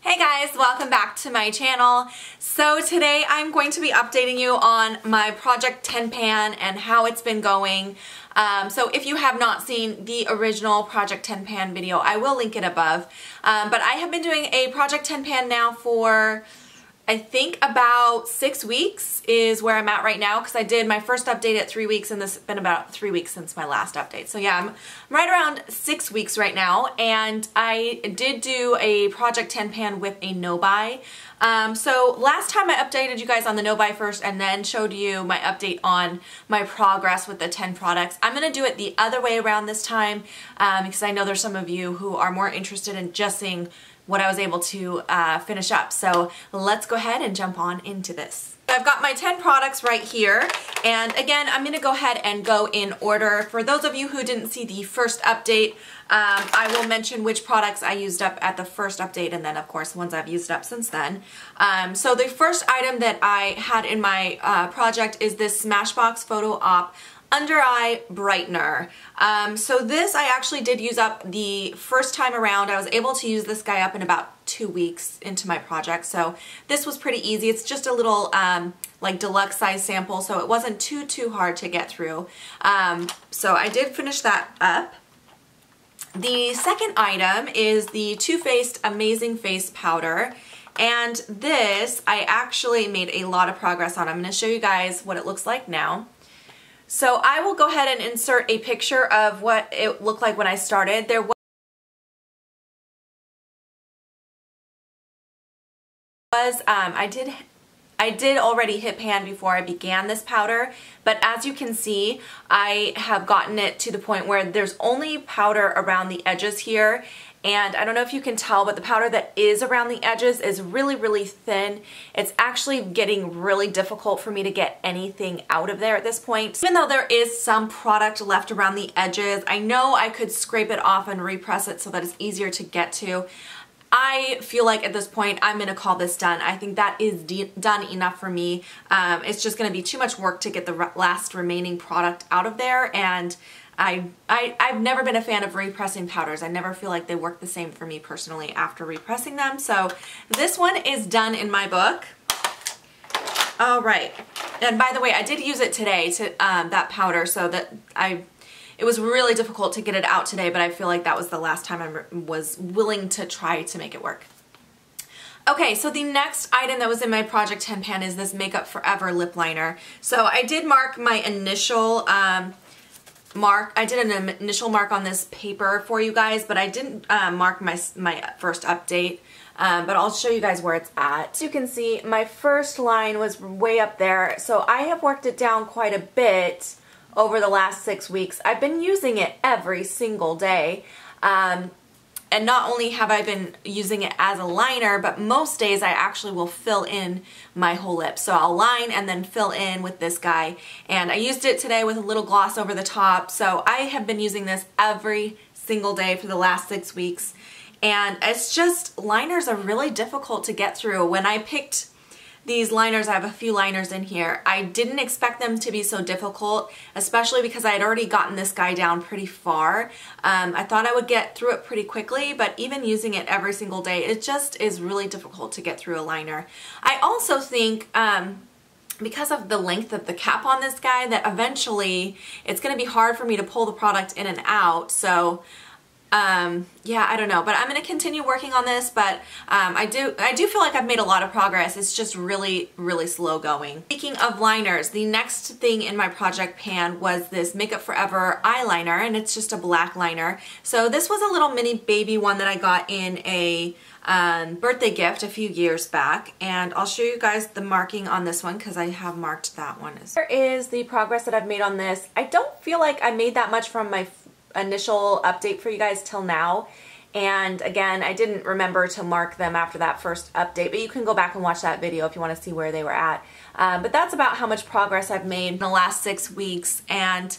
Hey guys, welcome back to my channel. So today I'm going to be updating you on my Project 10 pan and how it's been going. So if you have not seen the original Project 10 pan video, I will link it above. But I have been doing a Project 10 pan now for I think about 6 weeks is where I'm at right now, because I did my first update at 3 weeks and this has been about 3 weeks since my last update. So yeah, I'm right around 6 weeks right now, and I did do a Project 10 pan with a no-buy. So last time I updated you guys on the no-buy first and then showed you my update on my progress with the 10 products. I'm going to do it the other way around this time because I know there's some of you who are more interested in just seeing what I was able to finish up. So let's go ahead and jump on into this. I've got my 10 products right here, and again I'm going to go ahead and go in order. For those of you who didn't see the first update, I will mention which products I used up at the first update, and then of course the ones I've used up since then. So the first item that I had in my project is this Smashbox Photo Op Under Eye Brightener. So this I actually did use up the first time around. I was able to use this guy up in about 2 weeks into my project, so this was pretty easy. It's just a little like deluxe size sample, so it wasn't too hard to get through. So I did finish that up. The second item is the Too Faced Amazing Face Powder. And this I actually made a lot of progress on. I'm going to show you guys what it looks like now. So I will go ahead and insert a picture of what it looked like when I started. There was I did already hit pan before I began this powder, but as you can see, I have gotten it to the point where there's only powder around the edges here. And I don't know if you can tell, but the powder that is around the edges is really thin. It's actually getting really difficult for me to get anything out of there at this point. Even though there is some product left around the edges, I know I could scrape it off and repress it so that it's easier to get to. I feel like at this point I'm going to call this done. I think that is done enough for me. It's just going to be too much work to get the last remaining product out of there, and I've never been a fan of repressing powders. I never feel like they work the same for me personally after repressing them. So this one is done in my book. All right. And by the way, I did use it today, to that powder, so that it was really difficult to get it out today, but I feel like that was the last time I was willing to try to make it work. Okay, so the next item that was in my Project 10 pan is this Makeup Forever lip liner. So I did mark my initial I did an initial mark on this paper for you guys, but I didn't mark my first update. But I'll show you guys where it's at. As you can see, my first line was way up there, so I have worked it down quite a bit over the last 6 weeks. I've been using it every single day. And not only have I been using it as a liner, but most days I actually will fill in my whole lip. So I'll line and then fill in with this guy. And I used it today with a little gloss over the top. So I have been using this every single day for the last 6 weeks. And it's just, liners are really difficult to get through. When I picked these liners, I have a few liners in here, I didn't expect them to be so difficult, especially because I had already gotten this guy down pretty far. I thought I would get through it pretty quickly, but even using it every single day, it just is really difficult to get through a liner. I also think because of the length of the cap on this guy, that eventually it's going to be hard for me to pull the product in and out. So yeah, I don't know, but I'm going to continue working on this, but I do feel like I've made a lot of progress. It's just really slow going. Speaking of liners, the next thing in my project pan was this Makeup Forever eyeliner, and it's just a black liner. So this was a little mini baby one that I got in a birthday gift a few years back, and I'll show you guys the marking on this one because I have marked that one. Here is the progress that I've made on this. I don't feel like I made that much from my initial update for you guys till now, and again, I didn't remember to mark them after that first update, but you can go back and watch that video if you want to see where they were at. But that's about how much progress I've made in the last 6 weeks, and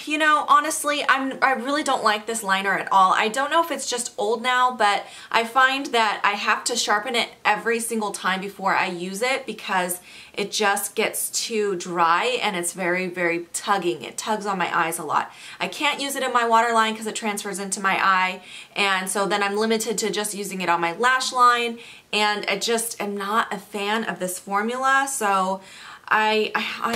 You know, honestly, I really don't like this liner at all. I don't know if it's just old now, but I find that I have to sharpen it every single time before I use it because it just gets too dry and it's very, very tugging. It tugs on my eyes a lot. I can't use it in my waterline because it transfers into my eye, and so then I'm limited to just using it on my lash line, and I just am not a fan of this formula, so I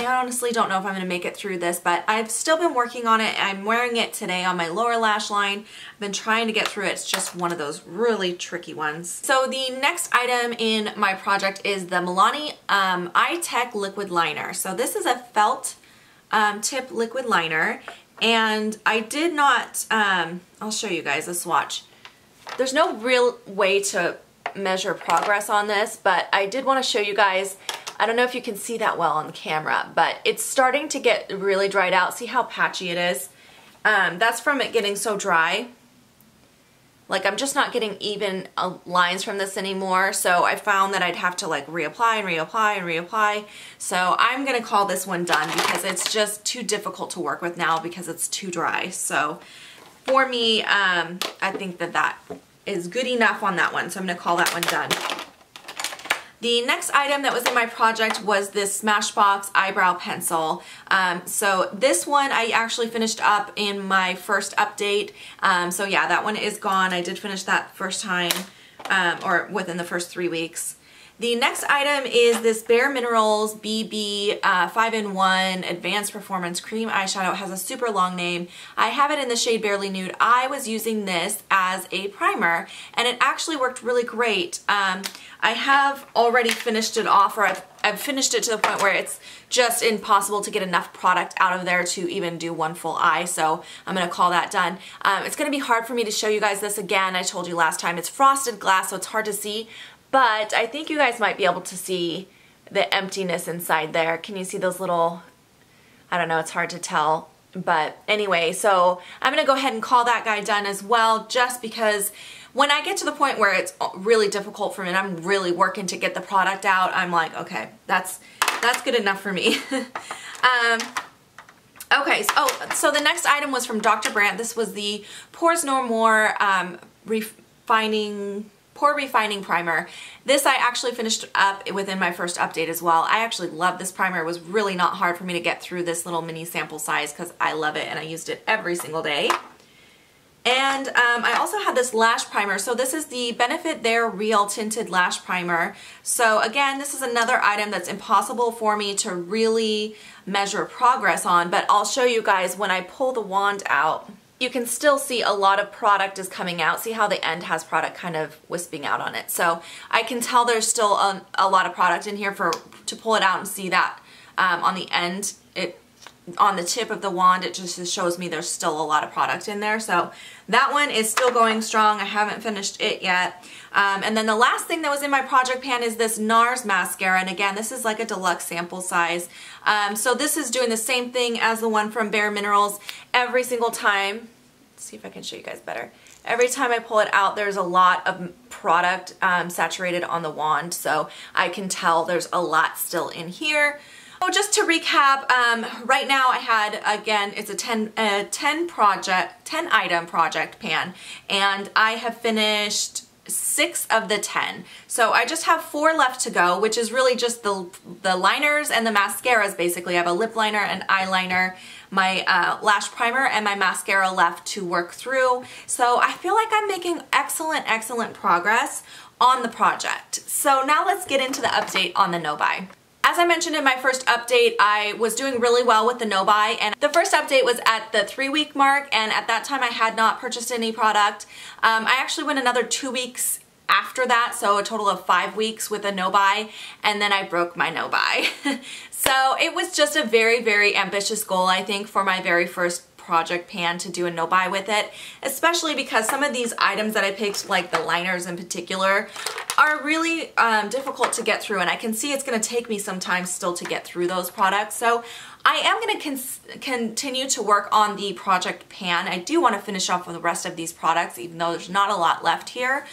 honestly don't know if I'm going to make it through this, but I've still been working on it. I'm wearing it today on my lower lash line. I've been trying to get through it. It's just one of those really tricky ones. So the next item in my project is the Milani Eye Tech Liquid Liner. So this is a felt tip liquid liner, and I did not, I'll show you guys a swatch. There's no real way to measure progress on this, but I did want to show you guys. I don't know if you can see that well on the camera, but it's starting to get really dried out. See how patchy it is? That's from it getting so dry. Like, I'm just not getting even lines from this anymore, so I found that I'd have to like reapply and reapply and reapply. So I'm gonna call this one done because it's just too difficult to work with now because it's too dry. So for me, I think that that is good enough on that one, so I'm gonna call that one done. The next item that was in my project was this Smashbox eyebrow pencil. So this one I actually finished up in my first update. So yeah, that one is gone. I did finish that first time, or within the first 3 weeks. The next item is this Bare Minerals BB 5-in-1 Advanced Performance Cream Eyeshadow. It has a super long name. I have it in the shade Barely Nude. I was using this as a primer, and it actually worked really great. I have already finished it off, or I've finished it to the point where it's just impossible to get enough product out of there to even do one full eye, so I'm going to call that done. It's going to be hard for me to show you guys this again. I told you last time it's frosted glass, so it's hard to see, but I think you guys might be able to see the emptiness inside there. Can you see those little, I don't know, it's hard to tell. But anyway, so I'm going to go ahead and call that guy done as well, just because when I get to the point where it's really difficult for me and I'm really working to get the product out, I'm like, okay, that's good enough for me. Okay, so the next item was from Dr. Brandt. This was the Pores No More Pore Refining Primer. This I actually finished up within my first update as well. I actually love this primer. It was really not hard for me to get through this little mini sample size because I love it and I used it every single day. And I also had this lash primer. So this is the Benefit There Real Tinted Lash Primer. So again, this is another item that's impossible for me to really measure progress on, but I'll show you guys when I pull the wand out. You can still see a lot of product is coming out. See how the end has product kind of wisping out on it. So I can tell there's still a lot of product in here to pull it out and see that on the end, on the tip of the wand, it just shows me there's still a lot of product in there. So that one is still going strong. I haven't finished it yet. And then the last thing that was in my project pan is this NARS mascara. And again, this is like a deluxe sample size. So this is doing the same thing as the one from Bare Minerals. Every single time, let's see if I can show you guys better. Every time I pull it out, there's a lot of product saturated on the wand. So I can tell there's a lot still in here. So just to recap, right now I had, again, it's a 10 item project pan, and I have finished 6 of the 10. So I just have 4 left to go, which is really just the liners and the mascaras basically. I have a lip liner, an eyeliner, my lash primer, and my mascara left to work through. So I feel like I'm making excellent progress on the project. So now let's get into the update on the no-buy. As I mentioned in my first update, I was doing really well with the no-buy, and the first update was at the 3-week mark, and at that time I had not purchased any product. I actually went another 2 weeks after that, so a total of 5 weeks with a no-buy, and then I broke my no-buy. So it was just a very ambitious goal, I think, for my very first project pan to do a no-buy with it, especially because some of these items that I picked, like the liners in particular, are really difficult to get through, and I can see it's going to take me some time still to get through those products. So I am going to continue to work on the project pan. I do want to finish off with the rest of these products, even though there's not a lot left here.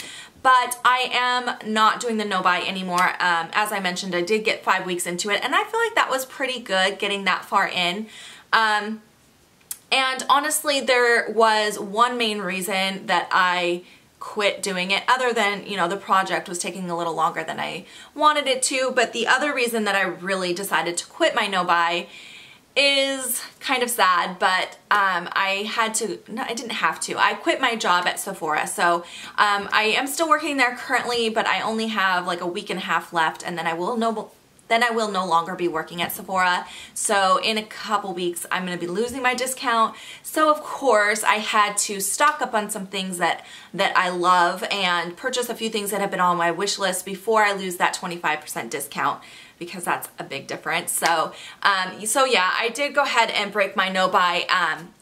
But I am not doing the no-buy anymore. As I mentioned, I did get 5 weeks into it, and I feel like that was pretty good getting that far in. And honestly, there was one main reason that I quit doing it, other than, you know, the project was taking a little longer than I wanted it to. But the other reason that I really decided to quit my no-buy is kind of sad, but I had to, no, I didn't have to. I quit my job at Sephora, so I am still working there currently, but I only have like a week and a half left, and then I will no longer be working at Sephora. So in a couple weeks, I'm going to be losing my discount. So of course, I had to stock up on some things that I love and purchase a few things that have been on my wish list before I lose that 25% discount, because that's a big difference. So, so yeah, I did go ahead and break my no-buy.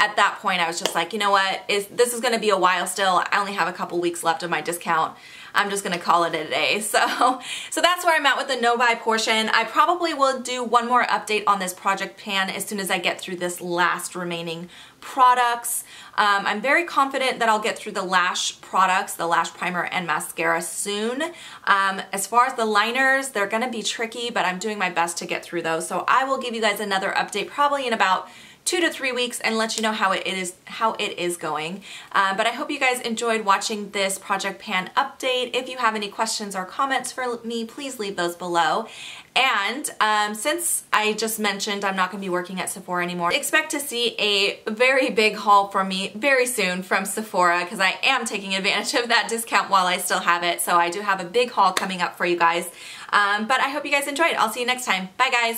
At that point, I was just like, you know what, this is gonna be a while still. I only have a couple weeks left of my discount. I'm just gonna call it a day. So that's where I'm at with the no-buy portion. I probably will do one more update on this project pan as soon as I get through this last remaining products. I'm very confident that I'll get through the lash products, the lash primer and mascara soon. As far as the liners, they're gonna be tricky, but I'm doing my best to get through those. So I will give you guys another update probably in about 2 to 3 weeks and let you know how it is going. But I hope you guys enjoyed watching this project pan update. If you have any questions or comments for me, please leave those below. And since I just mentioned I'm not going to be working at Sephora anymore, expect to see a very big haul from me very soon from Sephora, because I am taking advantage of that discount while I still have it. So I do have a big haul coming up for you guys. But I hope you guys enjoyed. I'll see you next time. Bye guys!